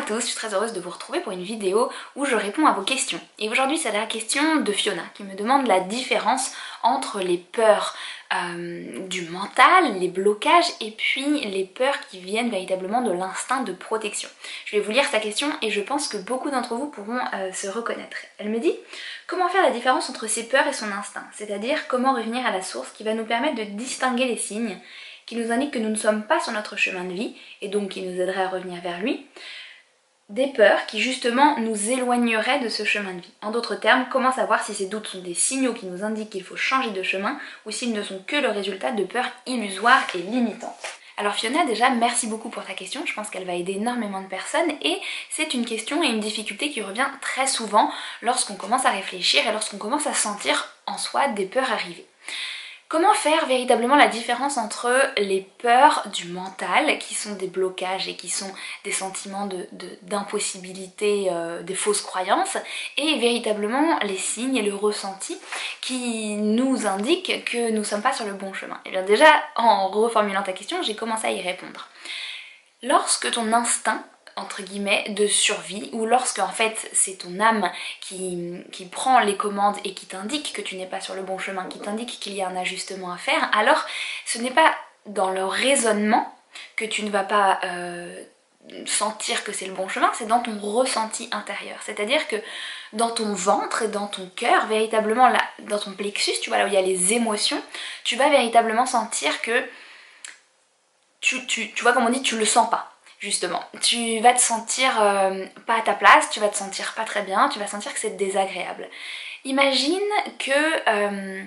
tous, je suis très heureuse de vous retrouver pour une vidéo où je réponds à vos questions. Et aujourd'hui c'est la question de Fiona qui me demande la différence entre les peurs du mental, les blocages et puis les peurs qui viennent véritablement de l'instinct de protection. Je vais vous lire sa question et je pense que beaucoup d'entre vous pourront se reconnaître. Elle me dit: comment faire la différence entre ses peurs et son instinct? C'est-à-dire comment revenir à la source qui va nous permettre de distinguer les signes qui nous indiquent que nous ne sommes pas sur notre chemin de vie et donc qui nous aiderait à revenir vers lui, des peurs qui justement nous éloigneraient de ce chemin de vie. En d'autres termes, comment savoir si ces doutes sont des signaux qui nous indiquent qu'il faut changer de chemin ou s'ils ne sont que le résultat de peurs illusoires et limitantes. Alors Fiona, déjà merci beaucoup pour ta question, je pense qu'elle va aider énormément de personnes et c'est une question et une difficulté qui revient très souvent lorsqu'on commence à réfléchir et lorsqu'on commence à sentir en soi des peurs arriver. Comment faire véritablement la différence entre les peurs du mental, qui sont des blocages et qui sont des sentiments d'impossibilité, des fausses croyances, et véritablement les signes et le ressenti qui nous indiquent que nous ne sommes pas sur le bon chemin? Et bien déjà, en reformulant ta question, j'ai commencé à y répondre. Lorsque ton instinct entre guillemets de survie, ou lorsque en fait c'est ton âme qui prend les commandes et qui t'indique que tu n'es pas sur le bon chemin, qui t'indique qu'il y a un ajustement à faire, alors ce n'est pas dans le raisonnement que tu ne vas pas sentir que c'est le bon chemin, c'est dans ton ressenti intérieur. C'est-à-dire que dans ton ventre et dans ton cœur, véritablement là, dans ton plexus, tu vois là où il y a les émotions, tu vas véritablement sentir que tu vois comme on dit, tu le sens pas. Justement, tu vas te sentir pas à ta place, tu vas te sentir pas très bien, tu vas sentir que c'est désagréable. Imagine que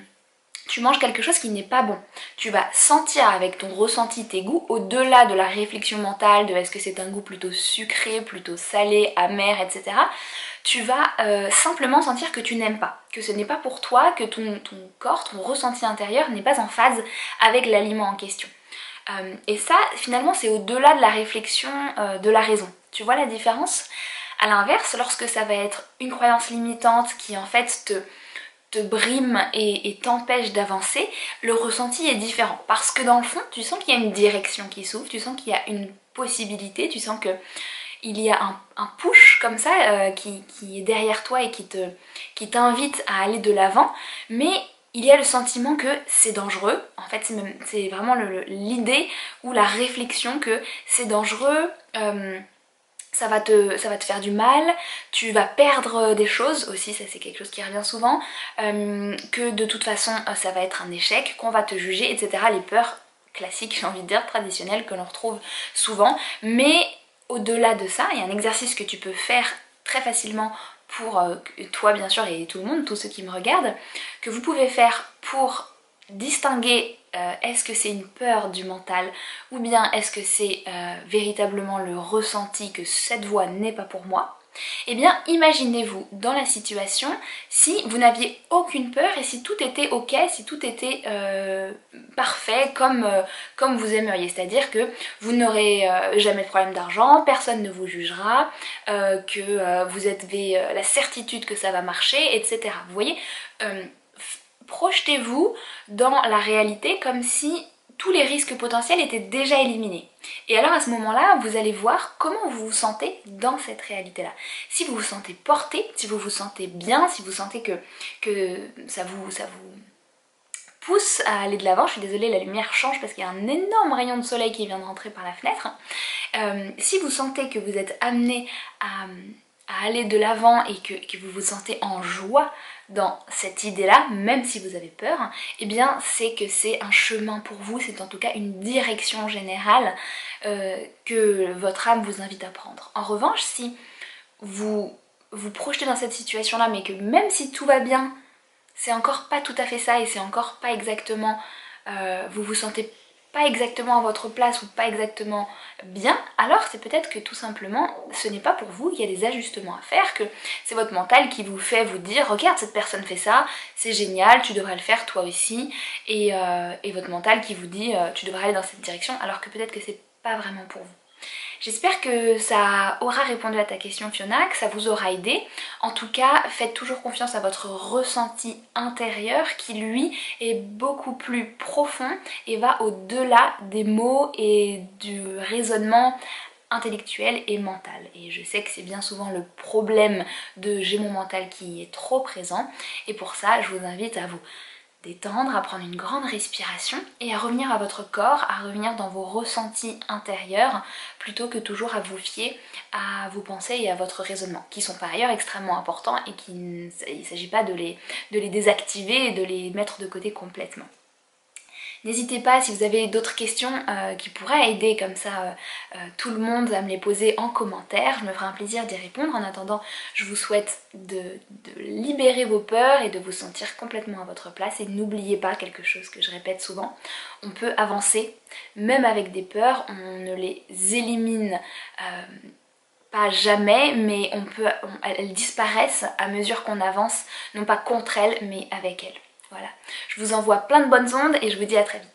tu manges quelque chose qui n'est pas bon. Tu vas sentir avec ton ressenti tes goûts, au-delà de la réflexion mentale de est-ce que c'est un goût plutôt sucré, plutôt salé, amer, etc. Tu vas simplement sentir que tu n'aimes pas, que ce n'est pas pour toi, que ton corps, ton ressenti intérieur n'est pas en phase avec l'aliment en question. Et ça, finalement, c'est au-delà de la réflexion de la raison. Tu vois la différence? À l'inverse, lorsque ça va être une croyance limitante qui en fait te brime et t'empêche d'avancer, le ressenti est différent. Parce que dans le fond, tu sens qu'il y a une direction qui s'ouvre, tu sens qu'il y a une possibilité, tu sens qu'il y a un push comme ça qui est derrière toi et qui t'invite à aller de l'avant, mais il y a le sentiment que c'est dangereux. En fait, c'est vraiment l'idée ou la réflexion que c'est dangereux, ça va te faire du mal, tu vas perdre des choses aussi, ça c'est quelque chose qui revient souvent, que de toute façon ça va être un échec, qu'on va te juger, etc. Les peurs classiques, j'ai envie de dire, traditionnelles que l'on retrouve souvent. Mais au-delà de ça, il y a un exercice que tu peux faire très facilement pour toi bien sûr et tout le monde, tous ceux qui me regardent, que vous pouvez faire pour distinguer est-ce que c'est une peur du mental ou bien est-ce que c'est véritablement le ressenti que cette voie n'est pas pour moi. Eh bien imaginez-vous dans la situation si vous n'aviez aucune peur et si tout était ok, si tout était parfait comme vous aimeriez, c'est-à-dire que vous n'aurez jamais de problème d'argent, personne ne vous jugera, que vous avez la certitude que ça va marcher, etc. Vous voyez, projetez-vous dans la réalité comme si tous les risques potentiels étaient déjà éliminés. Et alors à ce moment-là, vous allez voir comment vous vous sentez dans cette réalité-là. Si vous vous sentez porté, si vous vous sentez bien, si vous sentez que ça vous pousse à aller de l'avant. Je suis désolée, la lumière change parce qu'il y a un énorme rayon de soleil qui vient de rentrer par la fenêtre. Si vous sentez que vous êtes amené à aller de l'avant et que vous vous sentez en joie dans cette idée-là, même si vous avez peur, eh bien c'est que c'est un chemin pour vous, c'est en tout cas une direction générale que votre âme vous invite à prendre. En revanche, si vous vous projetez dans cette situation-là, mais que même si tout va bien, c'est encore pas tout à fait ça et c'est encore pas exactement, vous vous sentez pas exactement à votre place ou pas exactement bien, alors c'est peut-être que tout simplement ce n'est pas pour vous, qu'il y a des ajustements à faire, que c'est votre mental qui vous fait vous dire regarde cette personne fait ça, c'est génial, tu devrais le faire toi aussi, et votre mental qui vous dit tu devrais aller dans cette direction alors que peut-être que c'est pas vraiment pour vous. J'espère que ça aura répondu à ta question Fiona, que ça vous aura aidé. En tout cas, faites toujours confiance à votre ressenti intérieur qui lui est beaucoup plus profond et va au-delà des mots et du raisonnement intellectuelle et mentale. Et je sais que c'est bien souvent le problème de j'ai mon mental qui est trop présent. Et pour ça, je vous invite à vous détendre, à prendre une grande respiration et à revenir à votre corps, à revenir dans vos ressentis intérieurs plutôt que toujours à vous fier à vos pensées et à votre raisonnement, qui sont par ailleurs extrêmement importants et il ne s'agit pas de les désactiver et de les mettre de côté complètement. N'hésitez pas si vous avez d'autres questions qui pourraient aider comme ça tout le monde à me les poser en commentaire. Je me ferai un plaisir d'y répondre. En attendant, je vous souhaite de libérer vos peurs et de vous sentir complètement à votre place. Et n'oubliez pas quelque chose que je répète souvent, on peut avancer même avec des peurs, on ne les élimine pas jamais, mais elles disparaissent à mesure qu'on avance, non pas contre elles, mais avec elles. Voilà, je vous envoie plein de bonnes ondes et je vous dis à très vite.